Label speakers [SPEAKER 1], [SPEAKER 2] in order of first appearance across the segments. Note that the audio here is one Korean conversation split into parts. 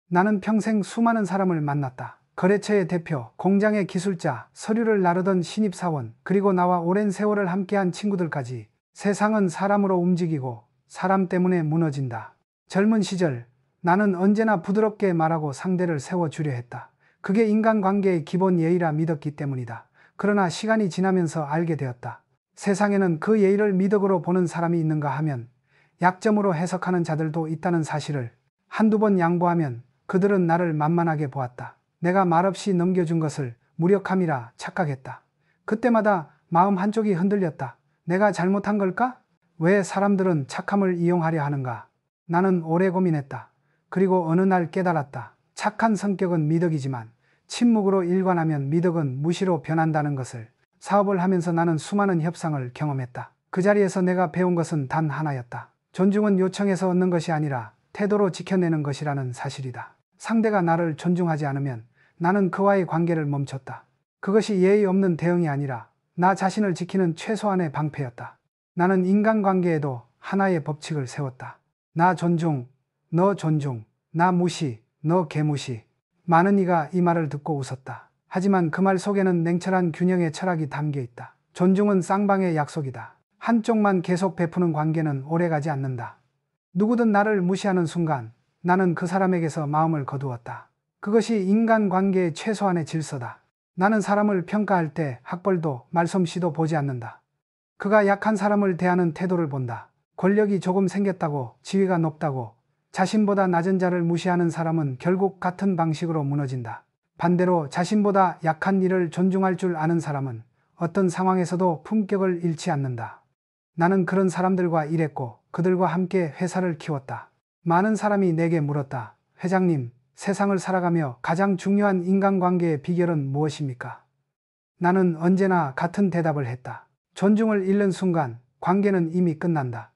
[SPEAKER 1] 나는 평생 수많은 사람을 만났다. 거래처의 대표, 공장의 기술자, 서류를 나르던 신입사원, 그리고 나와 오랜 세월을 함께한 친구들까지. 세상은 사람으로 움직이고 사람 때문에 무너진다. 젊은 시절 나는 언제나 부드럽게 말하고 상대를 세워주려 했다. 그게 인간관계의 기본 예의라 믿었기 때문이다. 그러나 시간이 지나면서 알게 되었다. 세상에는 그 예의를 미덕으로 보는 사람이 있는가 하면 약점으로 해석하는 자들도 있다는 사실을. 한두 번 양보하면 그들은 나를 만만하게 보았다. 내가 말없이 넘겨준 것을 무력함이라 착각했다. 그때마다 마음 한쪽이 흔들렸다. 내가 잘못한 걸까? 왜 사람들은 착함을 이용하려 하는가? 나는 오래 고민했다. 그리고 어느 날 깨달았다. 착한 성격은 미덕이지만 침묵으로 일관하면 미덕은 무시로 변한다는 것을. 사업을 하면서 나는 수많은 협상을 경험했다. 그 자리에서 내가 배운 것은 단 하나였다. 존중은 요청해서 얻는 것이 아니라 태도로 지켜내는 것이라는 사실이다. 상대가 나를 존중하지 않으면 나는 그와의 관계를 멈췄다. 그것이 예의 없는 대응이 아니라 나 자신을 지키는 최소한의 방패였다. 나는 인간관계에도 하나의 법칙을 세웠다. 나 존중, 너 존중, 나 무시, 너 개무시. 많은 이가 이 말을 듣고 웃었다. 하지만 그 말 속에는 냉철한 균형의 철학이 담겨 있다. 존중은 쌍방의 약속이다. 한쪽만 계속 베푸는 관계는 오래가지 않는다. 누구든 나를 무시하는 순간 나는 그 사람에게서 마음을 거두었다. 그것이 인간관계의 최소한의 질서다. 나는 사람을 평가할 때 학벌도 말솜씨도 보지 않는다. 그가 약한 사람을 대하는 태도를 본다. 권력이 조금 생겼다고, 지위가 높다고 자신보다 낮은 자를 무시하는 사람은 결국 같은 방식으로 무너진다. 반대로 자신보다 약한 이를 존중할 줄 아는 사람은 어떤 상황에서도 품격을 잃지 않는다. 나는 그런 사람들과 일했고 그들과 함께 회사를 키웠다. 많은 사람이 내게 물었다. 회장님, 세상을 살아가며 가장 중요한 인간관계의 비결은 무엇입니까? 나는 언제나 같은 대답을 했다. 존중을 잃는 순간 관계는 이미 끝난다.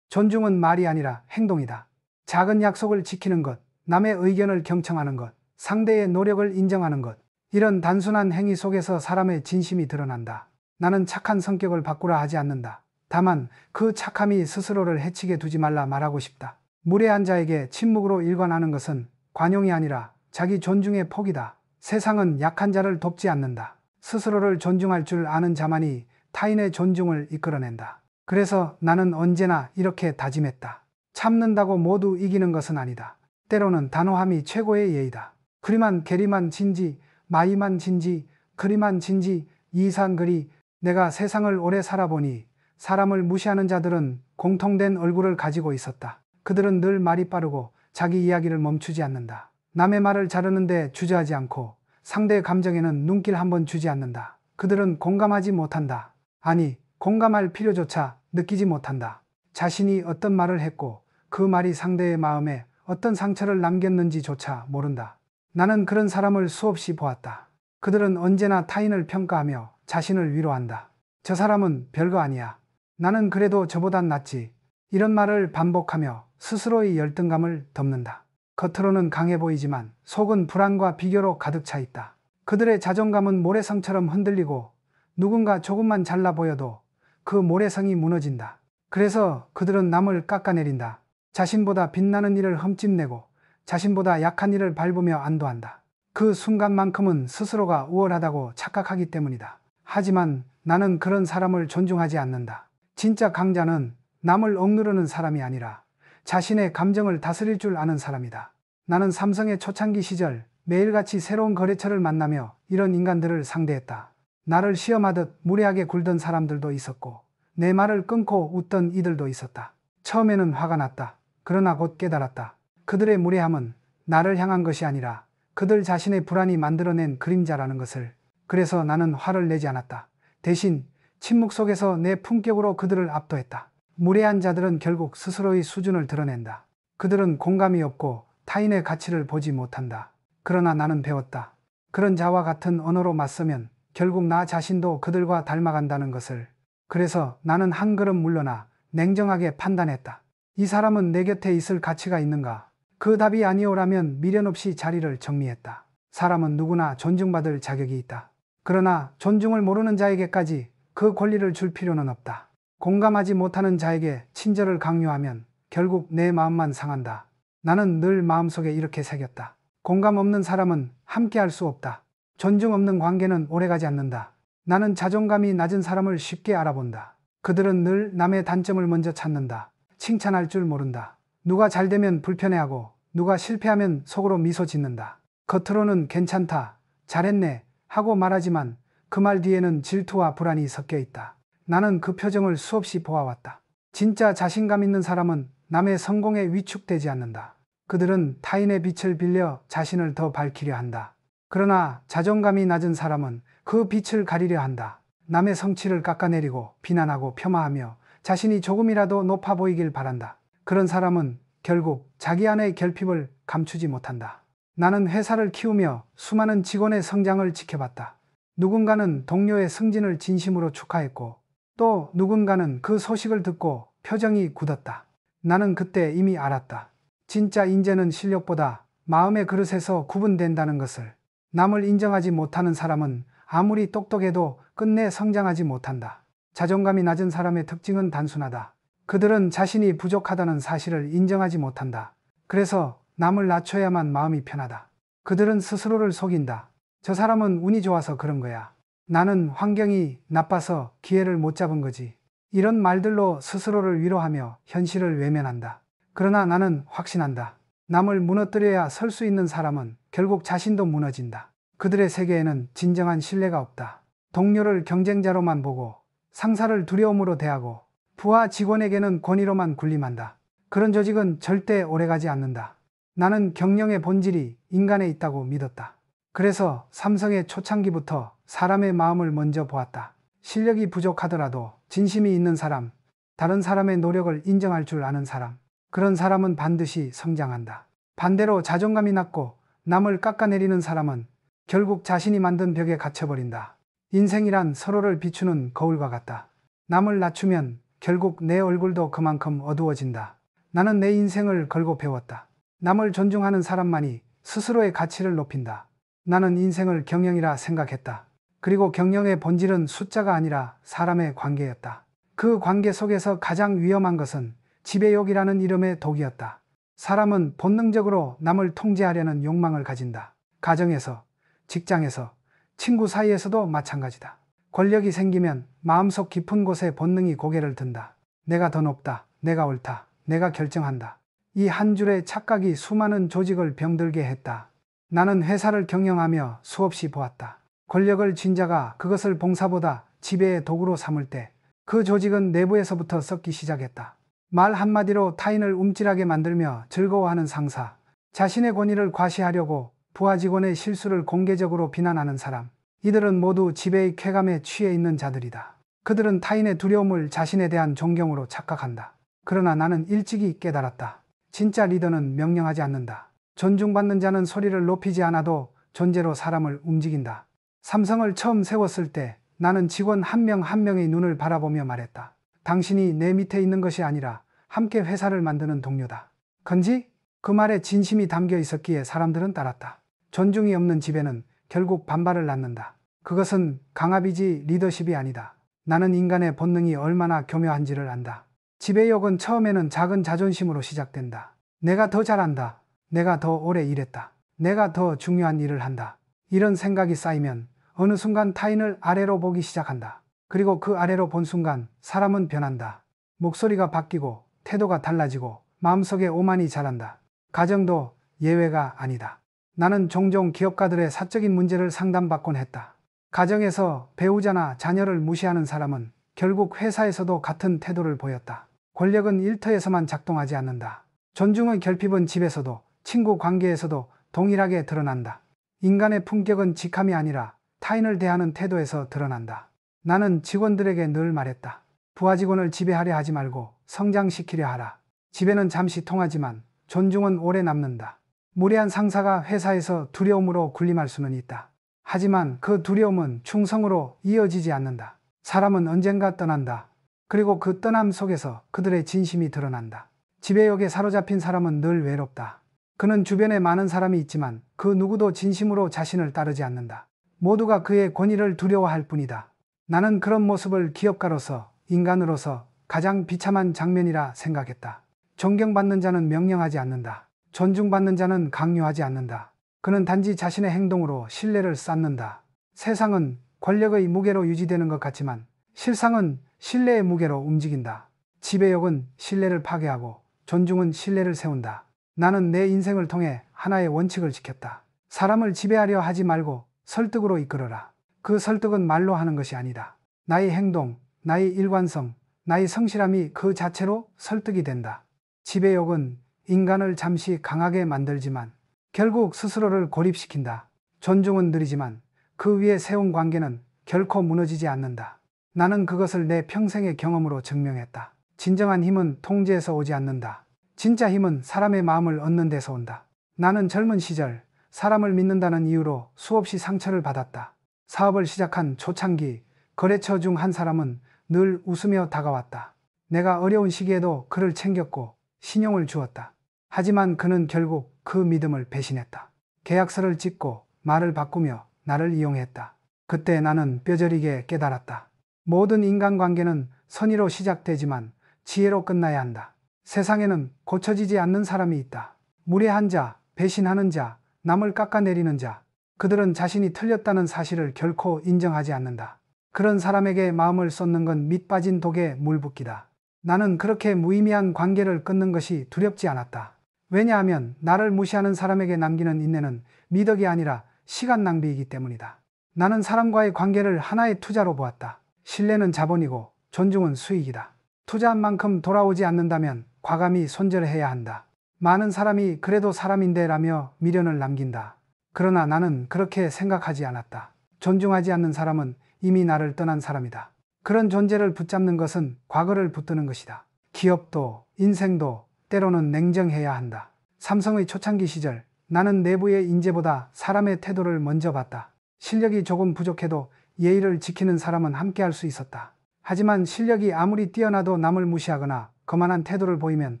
[SPEAKER 1] 존중은 말이 아니라 행동이다. 작은 약속을 지키는 것, 남의 의견을 경청하는 것, 상대의 노력을 인정하는 것. 이런 단순한 행위 속에서 사람의 진심이 드러난다. 나는 착한 성격을 바꾸라 하지 않는다. 다만 그 착함이 스스로를 해치게 두지 말라 말하고 싶다. 무례한 자에게 침묵으로 일관하는 것은 관용이 아니라 자기 존중의 포기다. 세상은 약한 자를 돕지 않는다. 스스로를 존중할 줄 아는 자만이 타인의 존중을 이끌어낸다. 그래서 나는 언제나 이렇게 다짐했다. 참는다고 모두 이기는 것은 아니다. 때로는 단호함이 최고의 예의다. 그리만 게리만 진지, 마이만 진지, 그리만 진지, 이산그리. 내가 세상을 오래 살아보니 사람을 무시하는 자들은 공통된 얼굴을 가지고 있었다. 그들은 늘 말이 빠르고 자기 이야기를 멈추지 않는다. 남의 말을 자르는데 주저하지 않고 상대의 감정에는 눈길 한번 주지 않는다. 그들은 공감하지 못한다. 아니, 공감할 필요조차 느끼지 못한다. 자신이 어떤 말을 했고 그 말이 상대의 마음에 어떤 상처를 남겼는지조차 모른다. 나는 그런 사람을 수없이 보았다. 그들은 언제나 타인을 평가하며 자신을 위로한다. 저 사람은 별거 아니야. 나는 그래도 저보단 낫지. 이런 말을 반복하며 스스로의 열등감을 덮는다. 겉으로는 강해 보이지만 속은 불안과 비교로 가득 차 있다. 그들의 자존감은 모래성처럼 흔들리고 누군가 조금만 잘나 보여도 그 모래성이 무너진다. 그래서 그들은 남을 깎아내린다. 자신보다 빛나는 일을 흠집내고 자신보다 약한 일을 밟으며 안도한다. 그 순간만큼은 스스로가 우월하다고 착각하기 때문이다. 하지만 나는 그런 사람을 존중하지 않는다. 진짜 강자는 남을 억누르는 사람이 아니라 자신의 감정을 다스릴 줄 아는 사람이다. 나는 삼성의 초창기 시절 매일같이 새로운 거래처를 만나며 이런 인간들을 상대했다. 나를 시험하듯 무례하게 굴던 사람들도 있었고 내 말을 끊고 웃던 이들도 있었다. 처음에는 화가 났다. 그러나 곧 깨달았다. 그들의 무례함은 나를 향한 것이 아니라 그들 자신의 불안이 만들어낸 그림자라는 것을. 그래서 나는 화를 내지 않았다. 대신 침묵 속에서 내 품격으로 그들을 압도했다. 무례한 자들은 결국 스스로의 수준을 드러낸다. 그들은 공감이 없고 타인의 가치를 보지 못한다. 그러나 나는 배웠다. 그런 자와 같은 언어로 맞서면 결국 나 자신도 그들과 닮아간다는 것을. 그래서 나는 한 걸음 물러나 냉정하게 판단했다. 이 사람은 내 곁에 있을 가치가 있는가? 그 답이 아니오라면 미련 없이 자리를 정리했다. 사람은 누구나 존중받을 자격이 있다. 그러나 존중을 모르는 자에게까지 그 권리를 줄 필요는 없다. 공감하지 못하는 자에게 친절을 강요하면 결국 내 마음만 상한다. 나는 늘 마음속에 이렇게 새겼다. 공감 없는 사람은 함께할 수 없다. 존중 없는 관계는 오래가지 않는다. 나는 자존감이 낮은 사람을 쉽게 알아본다. 그들은 늘 남의 단점을 먼저 찾는다. 칭찬할 줄 모른다. 누가 잘 되면 불편해하고 누가 실패하면 속으로 미소 짓는다. 겉으로는 괜찮다, 잘했네 하고 말하지만 그 말 뒤에는 질투와 불안이 섞여 있다. 나는 그 표정을 수없이 보아왔다. 진짜 자신감 있는 사람은 남의 성공에 위축되지 않는다. 그들은 타인의 빛을 빌려 자신을 더 밝히려 한다. 그러나 자존감이 낮은 사람은 그 빛을 가리려 한다. 남의 성취를 깎아내리고 비난하고 폄하하며 자신이 조금이라도 높아 보이길 바란다. 그런 사람은 결국 자기 안의 결핍을 감추지 못한다. 나는 회사를 키우며 수많은 직원의 성장을 지켜봤다. 누군가는 동료의 승진을 진심으로 축하했고 또 누군가는 그 소식을 듣고 표정이 굳었다. 나는 그때 이미 알았다. 진짜 인재는 실력보다 마음의 그릇에서 구분된다는 것을. 남을 인정하지 못하는 사람은 아무리 똑똑해도 끝내 성장하지 못한다. 자존감이 낮은 사람의 특징은 단순하다. 그들은 자신이 부족하다는 사실을 인정하지 못한다. 그래서 남을 낮춰야만 마음이 편하다. 그들은 스스로를 속인다. 저 사람은 운이 좋아서 그런 거야. 나는 환경이 나빠서 기회를 못 잡은 거지. 이런 말들로 스스로를 위로하며 현실을 외면한다. 그러나 나는 확신한다. 남을 무너뜨려야 설 수 있는 사람은 결국 자신도 무너진다. 그들의 세계에는 진정한 신뢰가 없다. 동료를 경쟁자로만 보고 상사를 두려움으로 대하고 부하 직원에게는 권위로만 군림한다. 그런 조직은 절대 오래가지 않는다. 나는 경영의 본질이 인간에 있다고 믿었다. 그래서 삼성의 초창기부터 사람의 마음을 먼저 보았다. 실력이 부족하더라도 진심이 있는 사람, 다른 사람의 노력을 인정할 줄 아는 사람, 그런 사람은 반드시 성장한다. 반대로 자존감이 낮고 남을 깎아내리는 사람은 결국 자신이 만든 벽에 갇혀버린다. 인생이란 서로를 비추는 거울과 같다. 남을 낮추면 결국 내 얼굴도 그만큼 어두워진다. 나는 내 인생을 걸고 배웠다. 남을 존중하는 사람만이 스스로의 가치를 높인다. 나는 인생을 경영이라 생각했다. 그리고 경영의 본질은 숫자가 아니라 사람의 관계였다. 그 관계 속에서 가장 위험한 것은 지배욕이라는 이름의 독이었다. 사람은 본능적으로 남을 통제하려는 욕망을 가진다. 가정에서, 직장에서, 친구 사이에서도 마찬가지다. 권력이 생기면 마음속 깊은 곳에 본능이 고개를 든다. 내가 더 높다. 내가 옳다. 내가 결정한다. 이 한 줄의 착각이 수많은 조직을 병들게 했다. 나는 회사를 경영하며 수없이 보았다. 권력을 쥔 자가 그것을 봉사보다 지배의 도구로 삼을 때 그 조직은 내부에서부터 썩기 시작했다. 말 한마디로 타인을 움찔하게 만들며 즐거워하는 상사, 자신의 권위를 과시하려고 부하 직원의 실수를 공개적으로 비난하는 사람, 이들은 모두 지배의 쾌감에 취해 있는 자들이다. 그들은 타인의 두려움을 자신에 대한 존경으로 착각한다. 그러나 나는 일찍이 깨달았다. 진짜 리더는 명령하지 않는다. 존중받는 자는 소리를 높이지 않아도 존재로 사람을 움직인다. 삼성을 처음 세웠을 때 나는 직원 한 명 한 명의 눈을 바라보며 말했다. 당신이 내 밑에 있는 것이 아니라 함께 회사를 만드는 동료다. 건지? 그 말에 진심이 담겨 있었기에 사람들은 따랐다. 존중이 없는 지배는 결국 반발을 낳는다. 그것은 강압이지 리더십이 아니다. 나는 인간의 본능이 얼마나 교묘한지를 안다. 지배욕은 처음에는 작은 자존심으로 시작된다. 내가 더 잘한다. 내가 더 오래 일했다. 내가 더 중요한 일을 한다. 이런 생각이 쌓이면 어느 순간 타인을 아래로 보기 시작한다. 그리고 그 아래로 본 순간 사람은 변한다. 목소리가 바뀌고 태도가 달라지고 마음속에 오만이 자란다. 가정도 예외가 아니다. 나는 종종 기업가들의 사적인 문제를 상담받곤 했다. 가정에서 배우자나 자녀를 무시하는 사람은 결국 회사에서도 같은 태도를 보였다. 권력은 일터에서만 작동하지 않는다. 존중의 결핍은 집에서도 친구 관계에서도 동일하게 드러난다. 인간의 품격은 직함이 아니라 타인을 대하는 태도에서 드러난다. 나는 직원들에게 늘 말했다. 부하 직원을 지배하려 하지 말고 성장시키려 하라. 지배는 잠시 통하지만 존중은 오래 남는다. 무례한 상사가 회사에서 두려움으로 군림할 수는 있다. 하지만 그 두려움은 충성으로 이어지지 않는다. 사람은 언젠가 떠난다. 그리고 그 떠남 속에서 그들의 진심이 드러난다. 지배욕에 사로잡힌 사람은 늘 외롭다. 그는 주변에 많은 사람이 있지만 그 누구도 진심으로 자신을 따르지 않는다. 모두가 그의 권위를 두려워할 뿐이다. 나는 그런 모습을 기업가로서, 인간으로서 가장 비참한 장면이라 생각했다. 존경받는 자는 명령하지 않는다. 존중받는 자는 강요하지 않는다. 그는 단지 자신의 행동으로 신뢰를 쌓는다. 세상은 권력의 무게로 유지되는 것 같지만 실상은 신뢰의 무게로 움직인다. 지배욕은 신뢰를 파괴하고 존중은 신뢰를 세운다. 나는 내 인생을 통해 하나의 원칙을 지켰다. 사람을 지배하려 하지 말고 설득으로 이끌어라. 그 설득은 말로 하는 것이 아니다. 나의 행동, 나의 일관성, 나의 성실함이 그 자체로 설득이 된다. 지배욕은 인간을 잠시 강하게 만들지만 결국 스스로를 고립시킨다. 존중은 느리지만 그 위에 세운 관계는 결코 무너지지 않는다. 나는 그것을 내 평생의 경험으로 증명했다. 진정한 힘은 통제에서 오지 않는다. 진짜 힘은 사람의 마음을 얻는 데서 온다. 나는 젊은 시절 사람을 믿는다는 이유로 수없이 상처를 받았다. 사업을 시작한 초창기 거래처 중 한 사람은 늘 웃으며 다가왔다. 내가 어려운 시기에도 그를 챙겼고 신용을 주었다. 하지만 그는 결국 그 믿음을 배신했다. 계약서를 찍고 말을 바꾸며 나를 이용했다. 그때 나는 뼈저리게 깨달았다. 모든 인간관계는 선의로 시작되지만 지혜로 끝나야 한다. 세상에는 고쳐지지 않는 사람이 있다. 무례한 자, 배신하는 자, 남을 깎아내리는 자. 그들은 자신이 틀렸다는 사실을 결코 인정하지 않는다. 그런 사람에게 마음을 쏟는 건 밑 빠진 독에 물 붓기다. 나는 그렇게 무의미한 관계를 끊는 것이 두렵지 않았다. 왜냐하면 나를 무시하는 사람에게 남기는 인내는 미덕이 아니라 시간 낭비이기 때문이다. 나는 사람과의 관계를 하나의 투자로 보았다. 신뢰는 자본이고 존중은 수익이다. 투자한 만큼 돌아오지 않는다면 과감히 손절해야 한다. 많은 사람이 그래도 사람인데 라며 미련을 남긴다. 그러나 나는 그렇게 생각하지 않았다. 존중하지 않는 사람은 이미 나를 떠난 사람이다. 그런 존재를 붙잡는 것은 과거를 붙드는 것이다. 기업도 인생도 때로는 냉정해야 한다. 삼성의 초창기 시절 나는 내부의 인재보다 사람의 태도를 먼저 봤다. 실력이 조금 부족해도 예의를 지키는 사람은 함께할 수 있었다. 하지만 실력이 아무리 뛰어나도 남을 무시하거나 거만한 태도를 보이면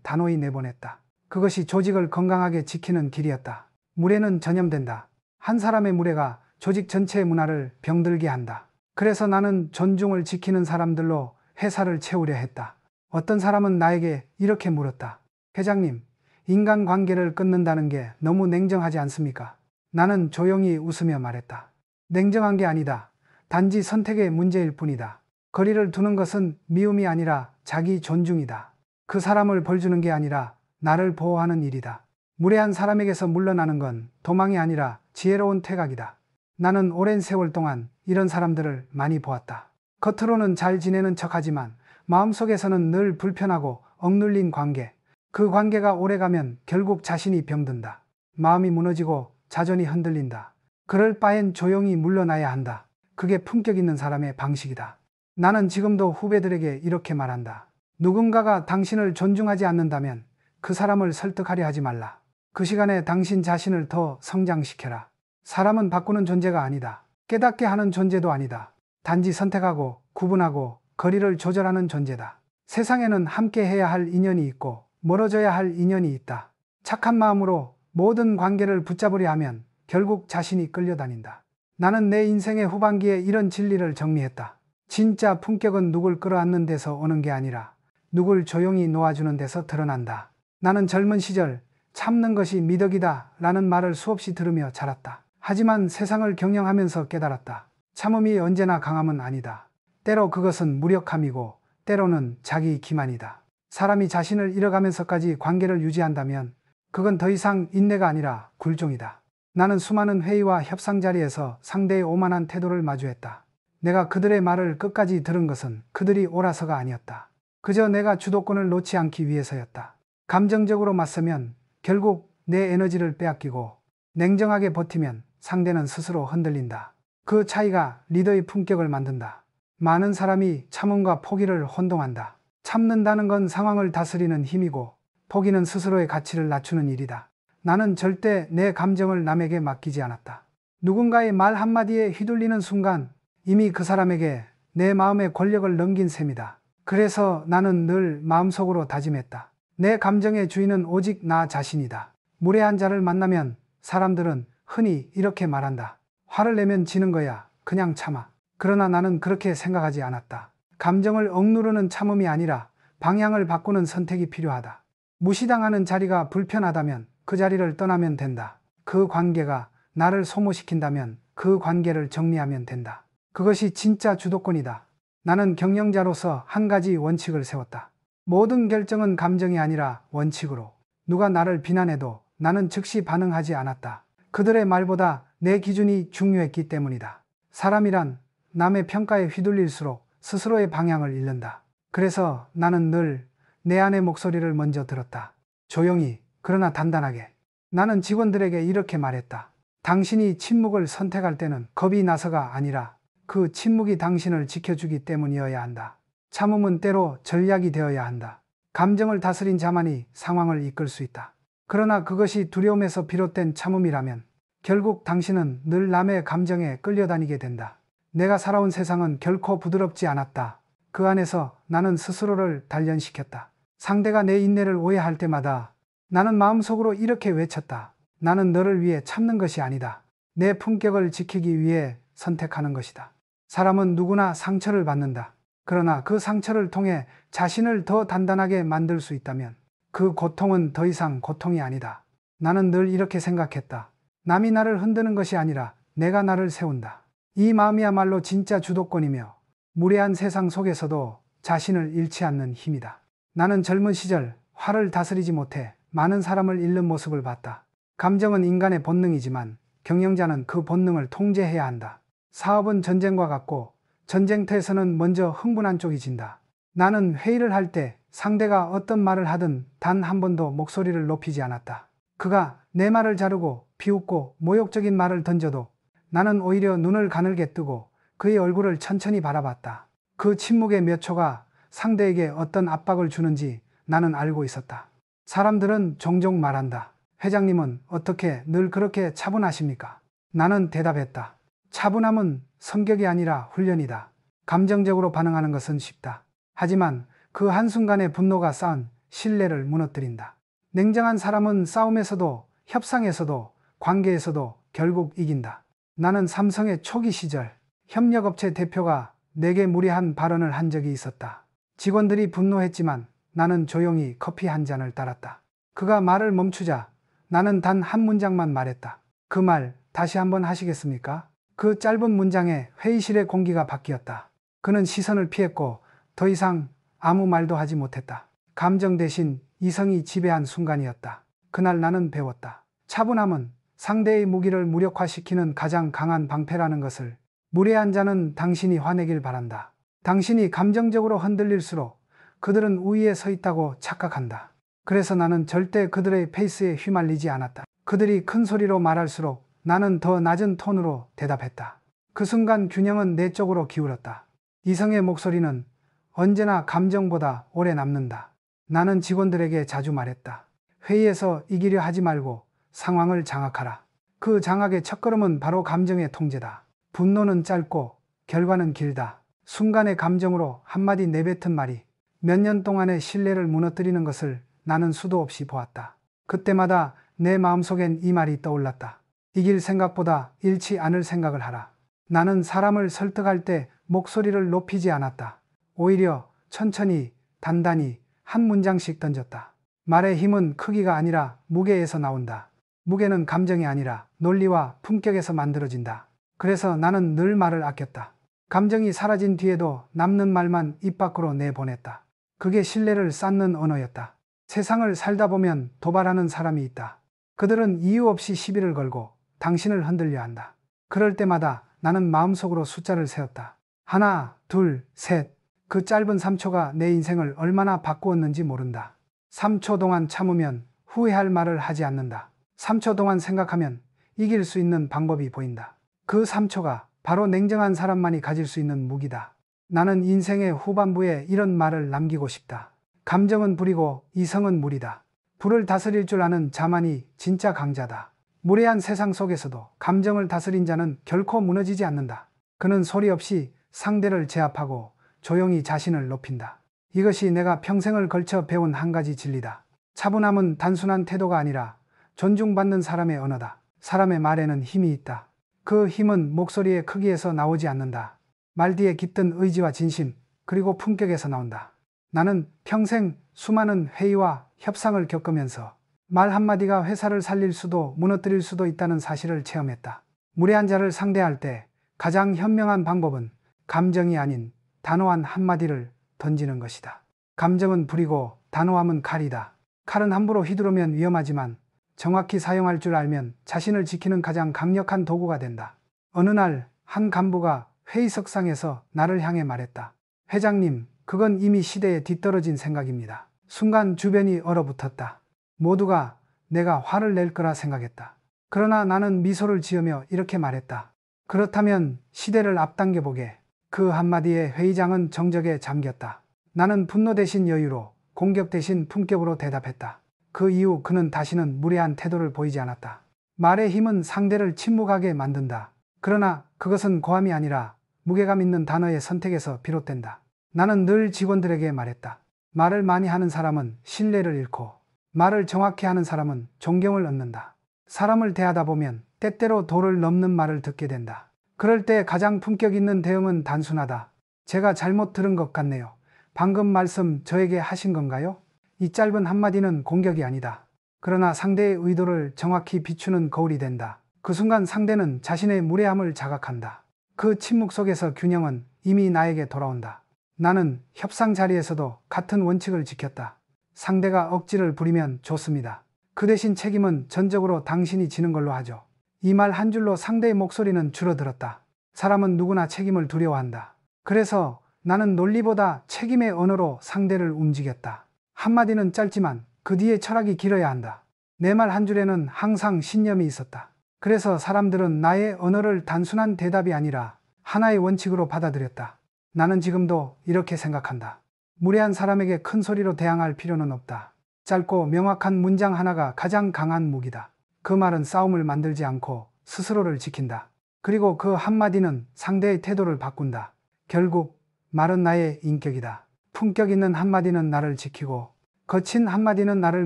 [SPEAKER 1] 단호히 내보냈다. 그것이 조직을 건강하게 지키는 길이었다. 무례는 전염된다. 한 사람의 무례가 조직 전체의 문화를 병들게 한다. 그래서 나는 존중을 지키는 사람들로 회사를 채우려 했다. 어떤 사람은 나에게 이렇게 물었다. 회장님, 인간관계를 끊는다는 게 너무 냉정하지 않습니까? 나는 조용히 웃으며 말했다. 냉정한 게 아니다. 단지 선택의 문제일 뿐이다. 거리를 두는 것은 미움이 아니라 자기 존중이다. 그 사람을 벌주는 게 아니라 나를 보호하는 일이다. 무례한 사람에게서 물러나는 건 도망이 아니라 지혜로운 퇴각이다. 나는 오랜 세월 동안 이런 사람들을 많이 보았다. 겉으로는 잘 지내는 척하지만 마음속에서는 늘 불편하고 억눌린 관계. 그 관계가 오래가면 결국 자신이 병든다. 마음이 무너지고 자존이 흔들린다. 그럴 바엔 조용히 물러나야 한다. 그게 품격 있는 사람의 방식이다. 나는 지금도 후배들에게 이렇게 말한다. 누군가가 당신을 존중하지 않는다면 그 사람을 설득하려 하지 말라. 그 시간에 당신 자신을 더 성장시켜라. 사람은 바꾸는 존재가 아니다. 깨닫게 하는 존재도 아니다. 단지 선택하고 구분하고 거리를 조절하는 존재다. 세상에는 함께 해야 할 인연이 있고 멀어져야 할 인연이 있다. 착한 마음으로 모든 관계를 붙잡으려 하면 결국 자신이 끌려다닌다. 나는 내 인생의 후반기에 이런 진리를 정리했다. 진짜 품격은 누굴 끌어안는 데서 오는 게 아니라 누굴 조용히 놓아주는 데서 드러난다. 나는 젊은 시절 참는 것이 미덕이다 라는 말을 수없이 들으며 자랐다. 하지만 세상을 경영하면서 깨달았다. 참음이 언제나 강함은 아니다. 때로 그것은 무력함이고 때로는 자기 기만이다. 사람이 자신을 잃어가면서까지 관계를 유지한다면 그건 더 이상 인내가 아니라 굴종이다. 나는 수많은 회의와 협상 자리에서 상대의 오만한 태도를 마주했다. 내가 그들의 말을 끝까지 들은 것은 그들이 옳아서가 아니었다. 그저 내가 주도권을 놓지 않기 위해서였다. 감정적으로 맞서면 결국 내 에너지를 빼앗기고 냉정하게 버티면 상대는 스스로 흔들린다. 그 차이가 리더의 품격을 만든다. 많은 사람이 참음과 포기를 혼동한다. 참는다는 건 상황을 다스리는 힘이고 포기는 스스로의 가치를 낮추는 일이다. 나는 절대 내 감정을 남에게 맡기지 않았다. 누군가의 말 한마디에 휘둘리는 순간 이미 그 사람에게 내 마음의 권력을 넘긴 셈이다. 그래서 나는 늘 마음속으로 다짐했다. 내 감정의 주인은 오직 나 자신이다. 무례한 자를 만나면 사람들은 흔히 이렇게 말한다. 화를 내면 지는 거야. 그냥 참아. 그러나 나는 그렇게 생각하지 않았다. 감정을 억누르는 참음이 아니라 방향을 바꾸는 선택이 필요하다. 무시당하는 자리가 불편하다면 그 자리를 떠나면 된다. 그 관계가 나를 소모시킨다면 그 관계를 정리하면 된다. 그것이 진짜 주도권이다. 나는 경영자로서 한 가지 원칙을 세웠다. 모든 결정은 감정이 아니라 원칙으로. 누가 나를 비난해도 나는 즉시 반응하지 않았다. 그들의 말보다 내 기준이 중요했기 때문이다. 사람이란 남의 평가에 휘둘릴수록 스스로의 방향을 잃는다. 그래서 나는 늘 내 안의 목소리를 먼저 들었다. 조용히, 그러나 단단하게. 나는 직원들에게 이렇게 말했다. 당신이 침묵을 선택할 때는 겁이 나서가 아니라 그 침묵이 당신을 지켜주기 때문이어야 한다. 참음은 때로 전략이 되어야 한다. 감정을 다스린 자만이 상황을 이끌 수 있다. 그러나 그것이 두려움에서 비롯된 참음이라면 결국 당신은 늘 남의 감정에 끌려다니게 된다. 내가 살아온 세상은 결코 부드럽지 않았다. 그 안에서 나는 스스로를 단련시켰다. 상대가 내 인내를 오해할 때마다 나는 마음속으로 이렇게 외쳤다. 나는 너를 위해 참는 것이 아니다. 내 품격을 지키기 위해 선택하는 것이다. 사람은 누구나 상처를 받는다. 그러나 그 상처를 통해 자신을 더 단단하게 만들 수 있다면 그 고통은 더 이상 고통이 아니다. 나는 늘 이렇게 생각했다. 남이 나를 흔드는 것이 아니라 내가 나를 세운다. 이 마음이야말로 진짜 주도권이며 무례한 세상 속에서도 자신을 잃지 않는 힘이다. 나는 젊은 시절 화를 다스리지 못해 많은 사람을 잃는 모습을 봤다. 감정은 인간의 본능이지만 경영자는 그 본능을 통제해야 한다. 사업은 전쟁과 같고 전쟁터에서는 먼저 흥분한 쪽이 진다. 나는 회의를 할 때 상대가 어떤 말을 하든 단 한 번도 목소리를 높이지 않았다. 그가 내 말을 자르고 비웃고 모욕적인 말을 던져도 나는 오히려 눈을 가늘게 뜨고 그의 얼굴을 천천히 바라봤다. 그 침묵의 몇 초가 상대에게 어떤 압박을 주는지 나는 알고 있었다. 사람들은 종종 말한다. 회장님은 어떻게 늘 그렇게 차분하십니까? 나는 대답했다. 차분함은 성격이 아니라 훈련이다. 감정적으로 반응하는 것은 쉽다. 하지만 그 한순간의 분노가 쌓은 신뢰를 무너뜨린다. 냉정한 사람은 싸움에서도 협상에서도 관계에서도 결국 이긴다. 나는 삼성의 초기 시절 협력업체 대표가 내게 무례한 발언을 한 적이 있었다. 직원들이 분노했지만 나는 조용히 커피 한 잔을 따랐다. 그가 말을 멈추자 나는 단 한 문장만 말했다. 그 말 다시 한번 하시겠습니까? 그 짧은 문장에 회의실의 공기가 바뀌었다. 그는 시선을 피했고 더 이상 아무 말도 하지 못했다. 감정 대신 이성이 지배한 순간이었다. 그날 나는 배웠다. 차분함은 상대의 무기를 무력화시키는 가장 강한 방패라는 것을. 무례한 자는 당신이 화내길 바란다. 당신이 감정적으로 흔들릴수록 그들은 우위에 서 있다고 착각한다. 그래서 나는 절대 그들의 페이스에 휘말리지 않았다. 그들이 큰 소리로 말할수록 나는 더 낮은 톤으로 대답했다. 그 순간 균형은 내 쪽으로 기울었다. 이성의 목소리는 언제나 감정보다 오래 남는다. 나는 직원들에게 자주 말했다. 회의에서 이기려 하지 말고 상황을 장악하라. 그 장악의 첫걸음은 바로 감정의 통제다. 분노는 짧고 결과는 길다. 순간의 감정으로 한마디 내뱉은 말이 몇 년 동안의 신뢰를 무너뜨리는 것을 나는 수도 없이 보았다. 그때마다 내 마음속엔 이 말이 떠올랐다. 이길 생각보다 잃지 않을 생각을 하라. 나는 사람을 설득할 때 목소리를 높이지 않았다. 오히려 천천히 단단히 한 문장씩 던졌다. 말의 힘은 크기가 아니라 무게에서 나온다. 무게는 감정이 아니라 논리와 품격에서 만들어진다. 그래서 나는 늘 말을 아꼈다. 감정이 사라진 뒤에도 남는 말만 입 밖으로 내보냈다. 그게 신뢰를 쌓는 언어였다. 세상을 살다 보면 도발하는 사람이 있다. 그들은 이유 없이 시비를 걸고 당신을 흔들려 한다. 그럴 때마다 나는 마음속으로 숫자를 세웠다. 하나, 둘, 셋. 그 짧은 3초가 내 인생을 얼마나 바꾸었는지 모른다. 3초 동안 참으면 후회할 말을 하지 않는다. 3초 동안 생각하면 이길 수 있는 방법이 보인다. 그 3초가 바로 냉정한 사람만이 가질 수 있는 무기다. 나는 인생의 후반부에 이런 말을 남기고 싶다. 감정은 불이고 이성은 물이다. 불을 다스릴 줄 아는 자만이 진짜 강자다. 무례한 세상 속에서도 감정을 다스린 자는 결코 무너지지 않는다. 그는 소리 없이 상대를 제압하고 조용히 자신을 높인다. 이것이 내가 평생을 걸쳐 배운 한 가지 진리다. 차분함은 단순한 태도가 아니라 존중받는 사람의 언어다. 사람의 말에는 힘이 있다. 그 힘은 목소리의 크기에서 나오지 않는다. 말 뒤에 깃든 의지와 진심, 그리고 품격에서 나온다. 나는 평생 수많은 회의와 협상을 겪으면서 말 한마디가 회사를 살릴 수도 무너뜨릴 수도 있다는 사실을 체험했다. 무례한 자를 상대할 때 가장 현명한 방법은 감정이 아닌 단호한 한마디를 던지는 것이다. 감정은 불이고 단호함은 칼이다. 칼은 함부로 휘두르면 위험하지만 정확히 사용할 줄 알면 자신을 지키는 가장 강력한 도구가 된다. 어느 날 한 간부가 회의석상에서 나를 향해 말했다. 회장님, 그건 이미 시대에 뒤떨어진 생각입니다. 순간 주변이 얼어붙었다. 모두가 내가 화를 낼 거라 생각했다. 그러나 나는 미소를 지으며 이렇게 말했다. 그렇다면 시대를 앞당겨 보게. 그 한마디에 회의장은 정적에 잠겼다. 나는 분노 대신 여유로, 공격 대신 품격으로 대답했다. 그 이후 그는 다시는 무례한 태도를 보이지 않았다. 말의 힘은 상대를 침묵하게 만든다. 그러나 그것은 고함이 아니라 무게감 있는 단어의 선택에서 비롯된다. 나는 늘 직원들에게 말했다. 말을 많이 하는 사람은 신뢰를 잃고 말을 정확히 하는 사람은 존경을 얻는다. 사람을 대하다 보면 때때로 도를 넘는 말을 듣게 된다. 그럴 때 가장 품격 있는 대응은 단순하다. 제가 잘못 들은 것 같네요. 방금 말씀 저에게 하신 건가요? 이 짧은 한마디는 공격이 아니다. 그러나 상대의 의도를 정확히 비추는 거울이 된다. 그 순간 상대는 자신의 무례함을 자각한다. 그 침묵 속에서 균형은 이미 나에게 돌아온다. 나는 협상 자리에서도 같은 원칙을 지켰다. 상대가 억지를 부리면 좋습니다. 그 대신 책임은 전적으로 당신이 지는 걸로 하죠. 이 말 한 줄로 상대의 목소리는 줄어들었다. 사람은 누구나 책임을 두려워한다. 그래서 나는 논리보다 책임의 언어로 상대를 움직였다. 한마디는 짧지만 그 뒤에 철학이 길어야 한다. 내 말 한 줄에는 항상 신념이 있었다. 그래서 사람들은 나의 언어를 단순한 대답이 아니라 하나의 원칙으로 받아들였다. 나는 지금도 이렇게 생각한다. 무례한 사람에게 큰 소리로 대항할 필요는 없다. 짧고 명확한 문장 하나가 가장 강한 무기다. 그 말은 싸움을 만들지 않고 스스로를 지킨다. 그리고 그 한마디는 상대의 태도를 바꾼다. 결국 말은 나의 인격이다. 품격 있는 한마디는 나를 지키고 거친 한마디는 나를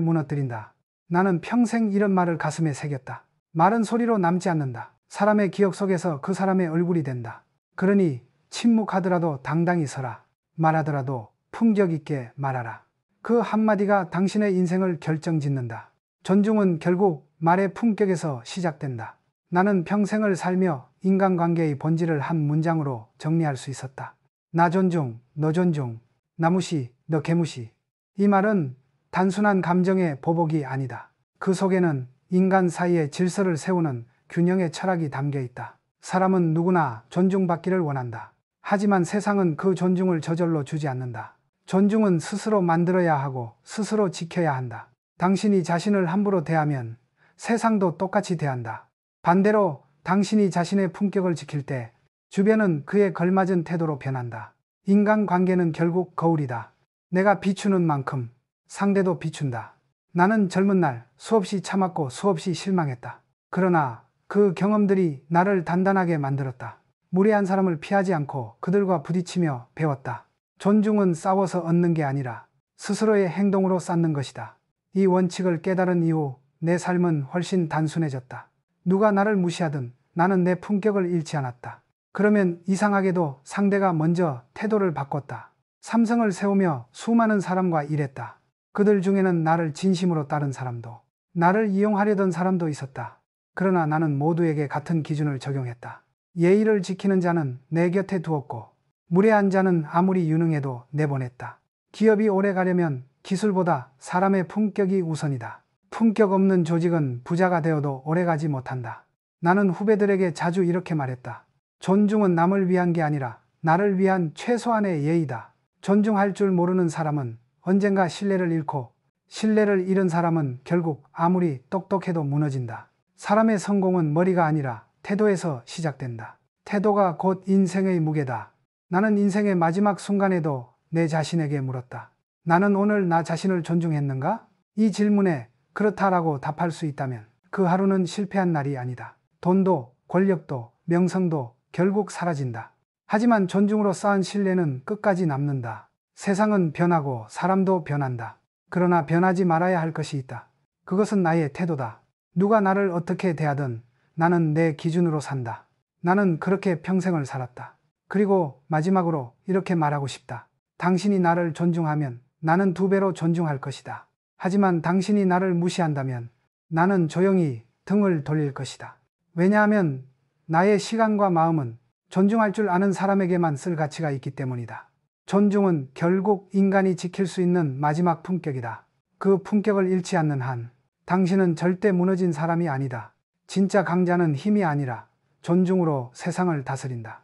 [SPEAKER 1] 무너뜨린다. 나는 평생 이런 말을 가슴에 새겼다. 말은 소리로 남지 않는다. 사람의 기억 속에서 그 사람의 얼굴이 된다. 그러니 침묵하더라도 당당히 서라. 말하더라도 품격 있게 말하라. 그 한마디가 당신의 인생을 결정짓는다. 존중은 결국 말의 품격에서 시작된다. 나는 평생을 살며 인간관계의 본질을 한 문장으로 정리할 수 있었다. 나 존중, 너 존중, 나 무시, 너 개무시. 이 말은 단순한 감정의 보복이 아니다. 그 속에는 인간 사이의 질서를 세우는 균형의 철학이 담겨 있다. 사람은 누구나 존중받기를 원한다. 하지만 세상은 그 존중을 저절로 주지 않는다. 존중은 스스로 만들어야 하고 스스로 지켜야 한다. 당신이 자신을 함부로 대하면 세상도 똑같이 대한다. 반대로 당신이 자신의 품격을 지킬 때 주변은 그에 걸맞은 태도로 변한다. 인간관계는 결국 거울이다. 내가 비추는 만큼 상대도 비춘다. 나는 젊은 날 수없이 참았고 수없이 실망했다. 그러나 그 경험들이 나를 단단하게 만들었다. 무례한 사람을 피하지 않고 그들과 부딪히며 배웠다. 존중은 싸워서 얻는 게 아니라 스스로의 행동으로 쌓는 것이다. 이 원칙을 깨달은 이후 내 삶은 훨씬 단순해졌다. 누가 나를 무시하든 나는 내 품격을 잃지 않았다. 그러면 이상하게도 상대가 먼저 태도를 바꿨다. 삼성을 세우며 수많은 사람과 일했다. 그들 중에는 나를 진심으로 따른 사람도, 나를 이용하려던 사람도 있었다. 그러나 나는 모두에게 같은 기준을 적용했다. 예의를 지키는 자는 내 곁에 두었고 무례한 자는 아무리 유능해도 내보냈다. 기업이 오래 가려면 기술보다 사람의 품격이 우선이다. 품격 없는 조직은 부자가 되어도 오래가지 못한다. 나는 후배들에게 자주 이렇게 말했다. 존중은 남을 위한 게 아니라 나를 위한 최소한의 예의다. 존중할 줄 모르는 사람은 언젠가 신뢰를 잃고 신뢰를 잃은 사람은 결국 아무리 똑똑해도 무너진다. 사람의 성공은 머리가 아니라 태도에서 시작된다. 태도가 곧 인생의 무게다. 나는 인생의 마지막 순간에도 내 자신에게 물었다. 나는 오늘 나 자신을 존중했는가? 이 질문에 그렇다라고 답할 수 있다면 그 하루는 실패한 날이 아니다. 돈도 권력도 명성도 결국 사라진다. 하지만 존중으로 쌓은 신뢰는 끝까지 남는다. 세상은 변하고 사람도 변한다. 그러나 변하지 말아야 할 것이 있다. 그것은 나의 태도다. 누가 나를 어떻게 대하든 나는 내 기준으로 산다. 나는 그렇게 평생을 살았다. 그리고 마지막으로 이렇게 말하고 싶다. 당신이 나를 존중하면 나는 2배로 존중할 것이다. 하지만 당신이 나를 무시한다면 나는 조용히 등을 돌릴 것이다. 왜냐하면 나의 시간과 마음은 존중할 줄 아는 사람에게만 쓸 가치가 있기 때문이다. 존중은 결국 인간이 지킬 수 있는 마지막 품격이다. 그 품격을 잃지 않는 한 당신은 절대 무너진 사람이 아니다. 진짜 강자는 힘이 아니라 존중으로 세상을 다스린다.